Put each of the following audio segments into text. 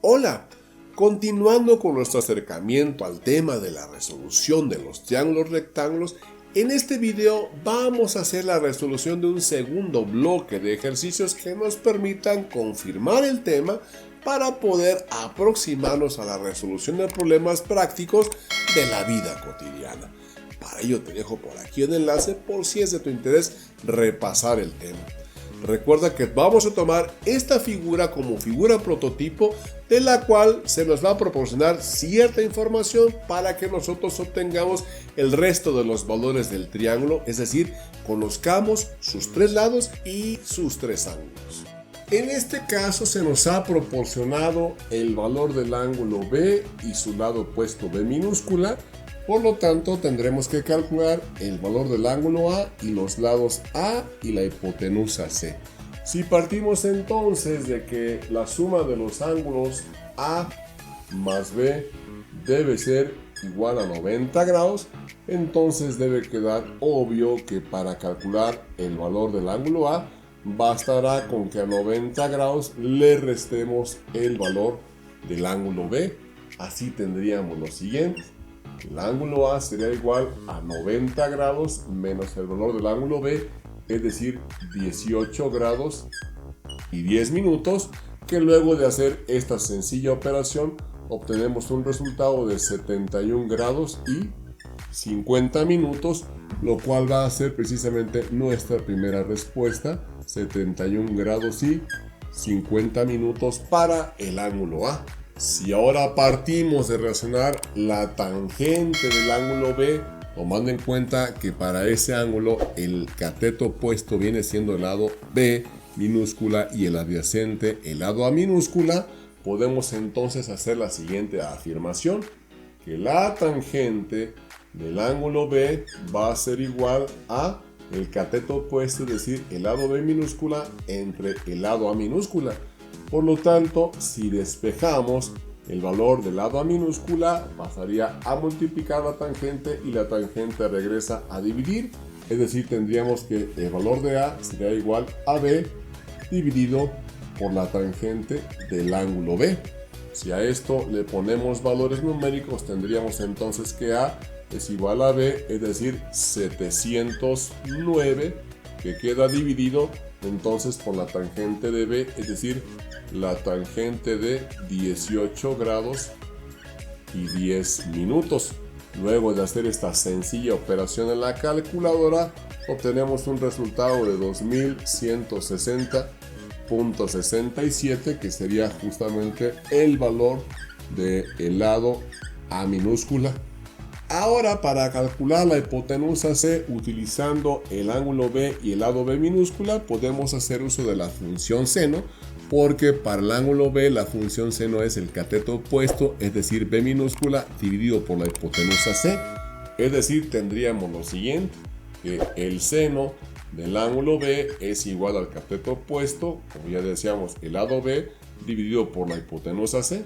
Hola, continuando con nuestro acercamiento al tema de la resolución de los triángulos rectángulos, en este video vamos a hacer la resolución de un segundo bloque de ejercicios que nos permitan confirmar el tema para poder aproximarnos a la resolución de problemas prácticos de la vida cotidiana. Para ello te dejo por aquí el enlace por si es de tu interés repasar el tema. Recuerda que vamos a tomar esta figura como figura prototipo de la cual se nos va a proporcionar cierta información para que nosotros obtengamos el resto de los valores del triángulo, es decir, conozcamos sus tres lados y sus tres ángulos. En este caso se nos ha proporcionado el valor del ángulo B y su lado opuesto B minúscula. Por lo tanto, tendremos que calcular el valor del ángulo A y los lados A y la hipotenusa C. Si partimos entonces de que la suma de los ángulos A más B debe ser igual a 90 grados, entonces debe quedar obvio que para calcular el valor del ángulo A, bastará con que a 90 grados le restemos el valor del ángulo B. Así tendríamos lo siguiente. El ángulo A sería igual a 90 grados menos el valor del ángulo B, es decir, 18 grados y 10 minutos, que luego de hacer esta sencilla operación obtenemos un resultado de 71 grados y 50 minutos, lo cual va a ser precisamente nuestra primera respuesta, 71 grados y 50 minutos para el ángulo A. Si ahora partimos de relacionar la tangente del ángulo B, tomando en cuenta que para ese ángulo el cateto opuesto viene siendo el lado B minúscula y el adyacente el lado A minúscula, podemos entonces hacer la siguiente afirmación, que la tangente del ángulo B va a ser igual a el cateto opuesto, es decir, el lado B minúscula entre el lado A minúscula. Por lo tanto, si despejamos el valor del lado A minúscula, pasaría a multiplicar la tangente y la tangente regresa a dividir. Es decir, tendríamos que el valor de A sería igual a B dividido por la tangente del ángulo B. Si a esto le ponemos valores numéricos, tendríamos entonces que A es igual a B, es decir, 709, que queda dividido entonces por la tangente de B, es decir, la tangente de 18 grados y 10 minutos. Luego de hacer esta sencilla operación en la calculadora, obtenemos un resultado de 2160.67, que sería justamente el valor del lado A minúscula. Ahora, para calcular la hipotenusa C utilizando el ángulo B y el lado B minúscula, podemos hacer uso de la función seno, porque para el ángulo B la función seno es el cateto opuesto, es decir, B minúscula dividido por la hipotenusa C. Es decir, tendríamos lo siguiente, que el seno del ángulo B es igual al cateto opuesto, como ya decíamos, el lado B dividido por la hipotenusa C.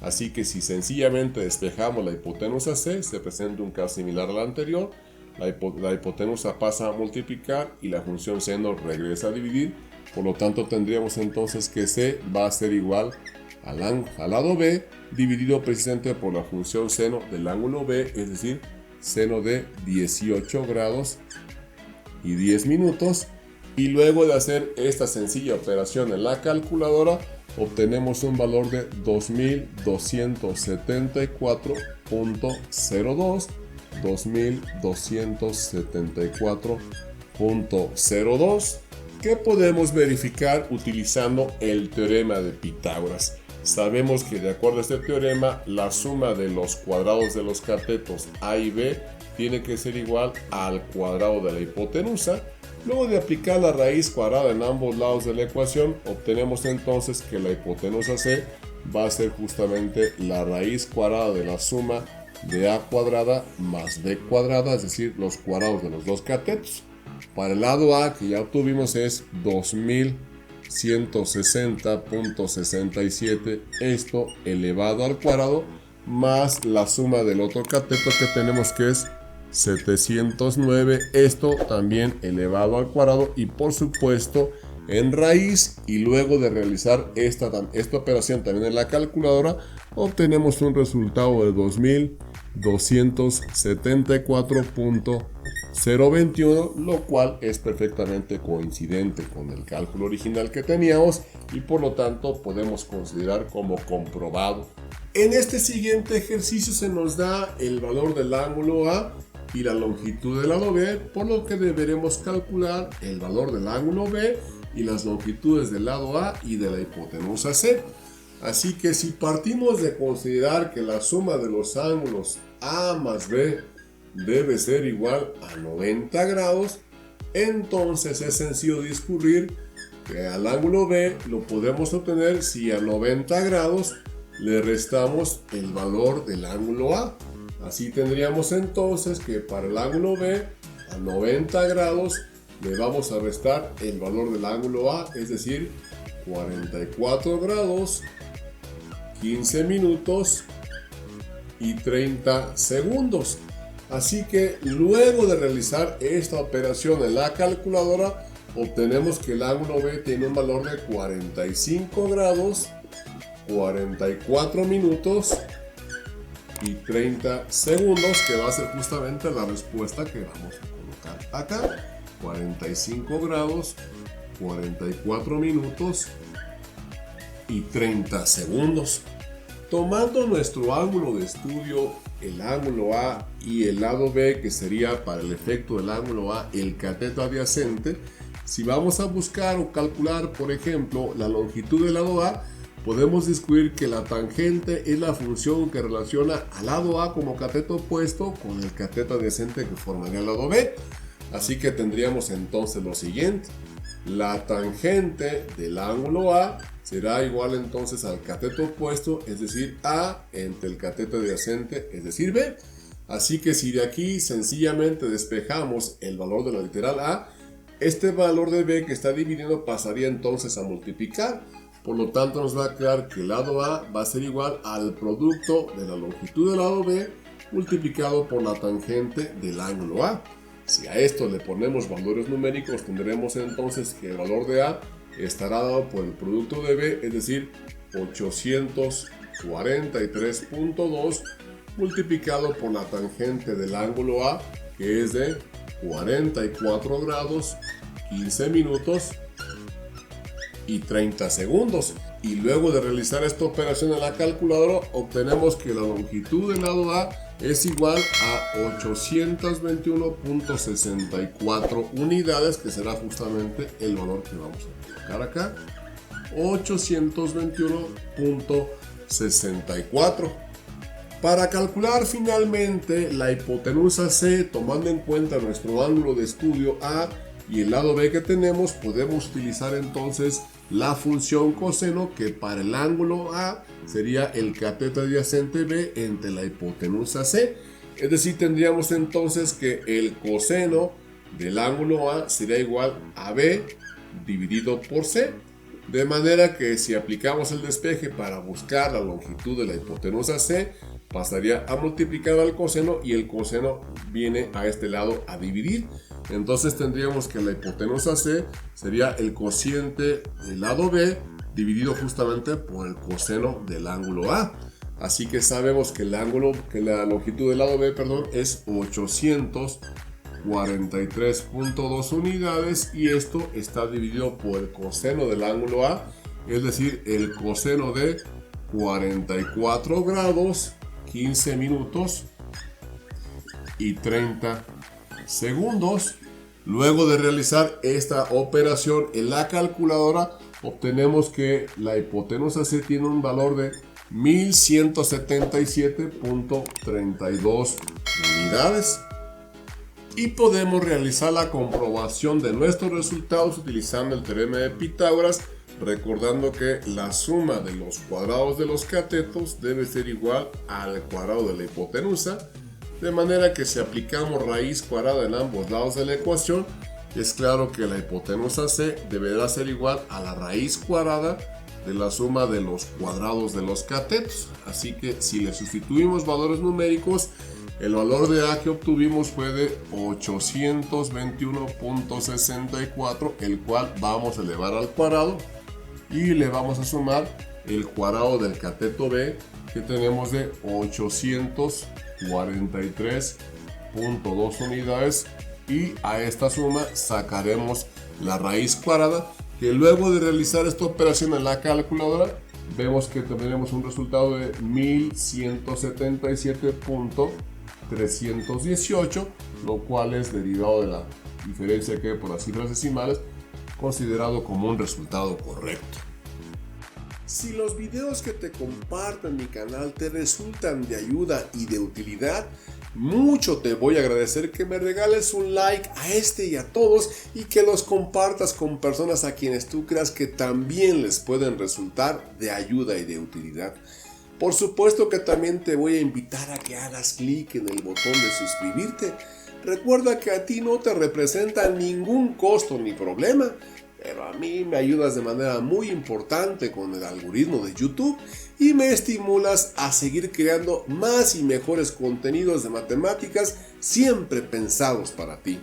Así que si sencillamente despejamos la hipotenusa C, se presenta un caso similar al anterior. La hipotenusa pasa a multiplicar y la función seno regresa a dividir. Por lo tanto, tendríamos entonces que C va a ser igual al lado B dividido precisamente por la función seno del ángulo B, es decir, seno de 18 grados y 10 minutos. Y luego de hacer esta sencilla operación en la calculadora, obtenemos un valor de 2274.02, 2274.02, que podemos verificar utilizando el teorema de Pitágoras. Sabemos que de acuerdo a este teorema, la suma de los cuadrados de los catetos A y B tiene que ser igual al cuadrado de la hipotenusa. Luego de aplicar la raíz cuadrada en ambos lados de la ecuación, obtenemos entonces que la hipotenusa C va a ser justamente la raíz cuadrada de la suma de A cuadrada más B cuadrada, es decir, los cuadrados de los dos catetos. Para el lado A, que ya obtuvimos, es 2000 160.67, esto elevado al cuadrado, más la suma del otro cateto que tenemos, que es 709, esto también elevado al cuadrado, y por supuesto en raíz. Y luego de realizar esta operación también en la calculadora, obtenemos un resultado de 2274.021, lo cual es perfectamente coincidente con el cálculo original que teníamos y por lo tanto podemos considerar como comprobado. En este siguiente ejercicio se nos da el valor del ángulo A y la longitud del lado B, por lo que deberemos calcular el valor del ángulo B y las longitudes del lado A y de la hipotenusa C. Así que si partimos de considerar que la suma de los ángulos A más B debe ser igual a 90 grados, entonces es sencillo discurrir que al ángulo B lo podemos obtener si a 90 grados le restamos el valor del ángulo A. Así tendríamos entonces que para el ángulo B a 90 grados le vamos a restar el valor del ángulo A, es decir, 44 grados, 15 minutos y 30 segundos. Así que luego de realizar esta operación en la calculadora, obtenemos que el ángulo B tiene un valor de 45 grados, 44 minutos y 30 segundos, que va a ser justamente la respuesta que vamos a colocar acá. 45 grados, 44 minutos y 30 segundos. Tomando nuestro ángulo de estudio, el ángulo A y el lado B, que sería para el efecto del ángulo A el cateto adyacente, si vamos a buscar o calcular, por ejemplo, la longitud del lado A, podemos descubrir que la tangente es la función que relaciona al lado A como cateto opuesto con el cateto adyacente que formaría el lado B. Así que tendríamos entonces lo siguiente: la tangente del ángulo A será igual entonces al cateto opuesto, es decir, A, entre el cateto adyacente, es decir, B. Así que si de aquí sencillamente despejamos el valor de la literal A, este valor de B que está dividiendo pasaría entonces a multiplicar. Por lo tanto nos va a quedar que el lado A va a ser igual al producto de la longitud del lado B multiplicado por la tangente del ángulo A. Si a esto le ponemos valores numéricos, tendremos entonces que el valor de A estará dado por el producto de B, es decir, 843.2 multiplicado por la tangente del ángulo A, que es de 44 grados, 15 minutos y 30 segundos. Y luego de realizar esta operación en la calculadora, obtenemos que la longitud del lado A es igual a 821.64 unidades, que será justamente el valor que vamos a colocar acá, 821.64. Para calcular finalmente la hipotenusa C, tomando en cuenta nuestro ángulo de estudio A y el lado B que tenemos, podemos utilizar entonces la función coseno, que para el ángulo A sería el cateto adyacente B entre la hipotenusa C. Es decir, tendríamos entonces que el coseno del ángulo A sería igual a B dividido por C. De manera que si aplicamos el despeje para buscar la longitud de la hipotenusa C, pasaría a multiplicar al coseno y el coseno viene a este lado a dividir. Entonces tendríamos que la hipotenusa C sería el cociente del lado B dividido justamente por el coseno del ángulo A. Así que sabemos que la longitud del lado B, es 843.2 unidades, y esto está dividido por el coseno del ángulo A, es decir, el coseno de 44 grados, 15 minutos y 30 segundos. Luego de realizar esta operación en la calculadora, obtenemos que la hipotenusa C tiene un valor de 1177.32 unidades. Y podemos realizar la comprobación de nuestros resultados utilizando el teorema de Pitágoras, recordando que la suma de los cuadrados de los catetos debe ser igual al cuadrado de la hipotenusa, de manera que si aplicamos raíz cuadrada en ambos lados de la ecuación, es claro que la hipotenusa C deberá ser igual a la raíz cuadrada de la suma de los cuadrados de los catetos. Así que si le sustituimos valores numéricos, el valor de A que obtuvimos fue de 821.64, el cual vamos a elevar al cuadrado y le vamos a sumar el cuadrado del cateto B, que tenemos de 843.2 unidades, y a esta suma sacaremos la raíz cuadrada, que luego de realizar esta operación en la calculadora vemos que tendremos un resultado de 1177.318, lo cual es derivado de la diferencia que hay por las cifras decimales, considerado como un resultado correcto. Si los videos que te comparto en mi canal te resultan de ayuda y de utilidad, mucho te voy a agradecer que me regales un like a este y a todos, y que los compartas con personas a quienes tú creas que también les pueden resultar de ayuda y de utilidad. Por supuesto que también te voy a invitar a que hagas clic en el botón de suscribirte. Recuerda que a ti no te representa ningún costo ni problema, pero a mí me ayudas de manera muy importante con el algoritmo de YouTube y me estimulas a seguir creando más y mejores contenidos de matemáticas siempre pensados para ti.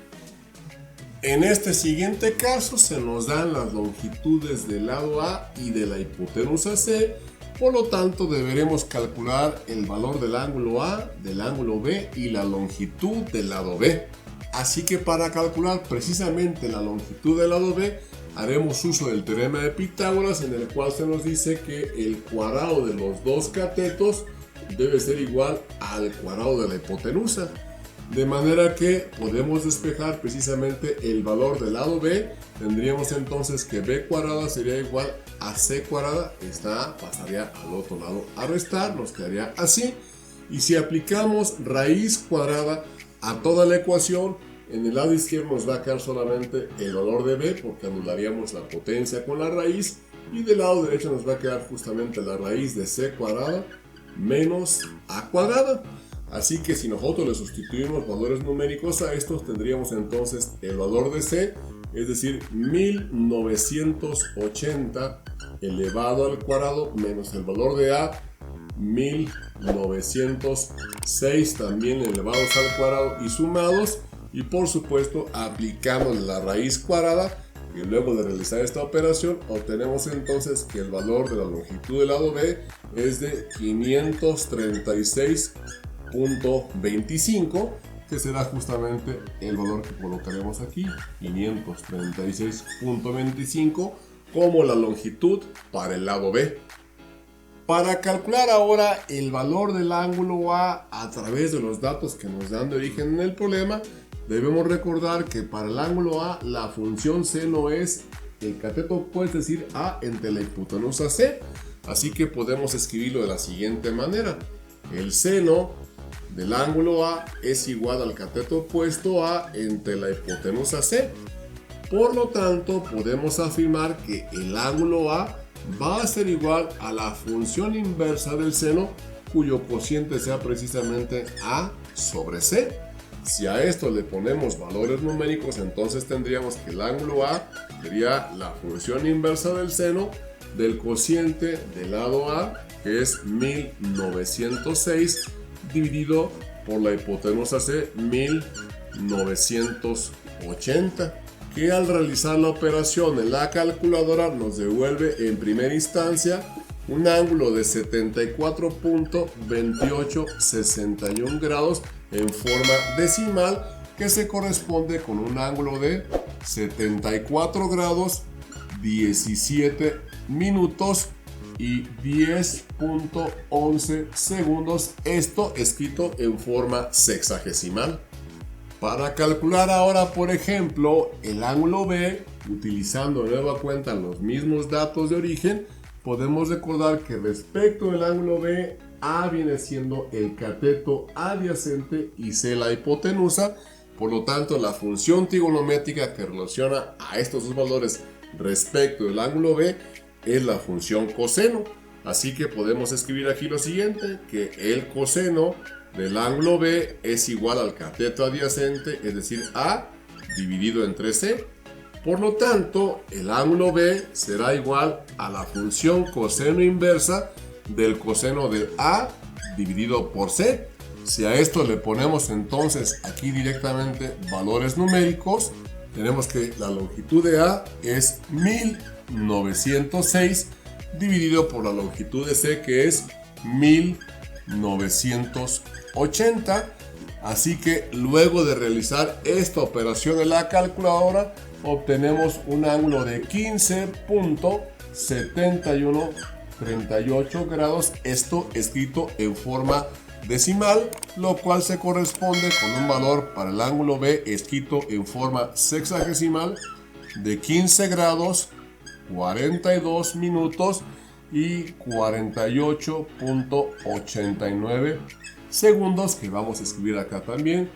En este siguiente caso se nos dan las longitudes del lado A y de la hipotenusa C, por lo tanto deberemos calcular el valor del ángulo A, del ángulo B y la longitud del lado B. Así que para calcular precisamente la longitud del lado B, haremos uso del teorema de Pitágoras, en el cual se nos dice que el cuadrado de los dos catetos debe ser igual al cuadrado de la hipotenusa. De manera que podemos despejar precisamente el valor del lado B. Tendríamos entonces que B cuadrada sería igual a C cuadrada. Esta pasaría al otro lado a restar, nos quedaría así. Y si aplicamos raíz cuadrada a toda la ecuación, en el lado izquierdo nos va a quedar solamente el valor de B, porque anularíamos la potencia con la raíz, y del lado derecho nos va a quedar justamente la raíz de C cuadrada menos A cuadrada. Así que si nosotros le sustituimos valores numéricos a estos, tendríamos entonces el valor de C, es decir, 1980 elevado al cuadrado menos el valor de A, 1906 también elevados al cuadrado y sumados. Y por supuesto aplicamos la raíz cuadrada, y luego de realizar esta operación obtenemos entonces que el valor de la longitud del lado B es de 536.25, que será justamente el valor que colocaremos aquí, 536.25, como la longitud para el lado B. Para calcular ahora el valor del ángulo A través de los datos que nos dan de origen en el problema, debemos recordar que para el ángulo A la función seno es el cateto opuesto, es decir, A entre la hipotenusa C. Así que podemos escribirlo de la siguiente manera: el seno del ángulo A es igual al cateto opuesto A entre la hipotenusa C. Por lo tanto, podemos afirmar que el ángulo A va a ser igual a la función inversa del seno, cuyo cociente sea precisamente A sobre C. Si a esto le ponemos valores numéricos, entonces tendríamos que el ángulo A sería la función inversa del seno del cociente del lado A, que es 1906, dividido por la hipotenusa C, 1980, que al realizar la operación en la calculadora nos devuelve en primera instancia un ángulo de 74.2861 grados en forma decimal, que se corresponde con un ángulo de 74 grados 17 minutos y 10.11 segundos, esto escrito en forma sexagesimal. Para calcular ahora, por ejemplo, el ángulo B, utilizando de nueva cuenta los mismos datos de origen, podemos recordar que respecto del ángulo B, A viene siendo el cateto adyacente y C la hipotenusa. Por lo tanto, la función trigonométrica que relaciona a estos dos valores respecto del ángulo B es la función coseno. Así que podemos escribir aquí lo siguiente, que el coseno del ángulo B es igual al cateto adyacente, es decir, A, dividido entre C. Por lo tanto, el ángulo B será igual a la función coseno inversa del coseno de A dividido por C. Si a esto le ponemos entonces aquí directamente valores numéricos, tenemos que la longitud de A es 1906 dividido por la longitud de C, que es 1980. Así que luego de realizar esta operación en la calculadora, obtenemos un ángulo de 15.7138 grados, esto escrito en forma decimal, lo cual se corresponde con un valor para el ángulo B escrito en forma sexagesimal de 15 grados, 42 minutos y 48.89 segundos, que vamos a escribir acá también: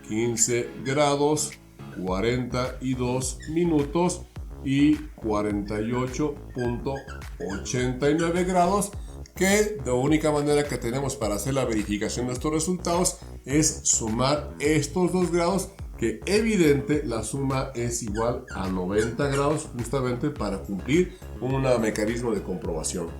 15 grados, 42 minutos y 48.89 grados, que la única manera que tenemos para hacer la verificación de estos resultados es sumar estos dos grados, que evidente la suma es igual a 90 grados, justamente para cumplir un mecanismo de comprobación.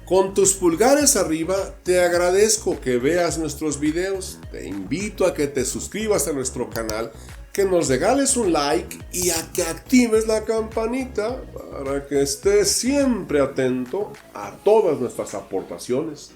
Con tus pulgares arriba te agradezco que veas nuestros videos, te invito a que te suscribas a nuestro canal, que nos regales un like y a que actives la campanita para que estés siempre atento a todas nuestras aportaciones.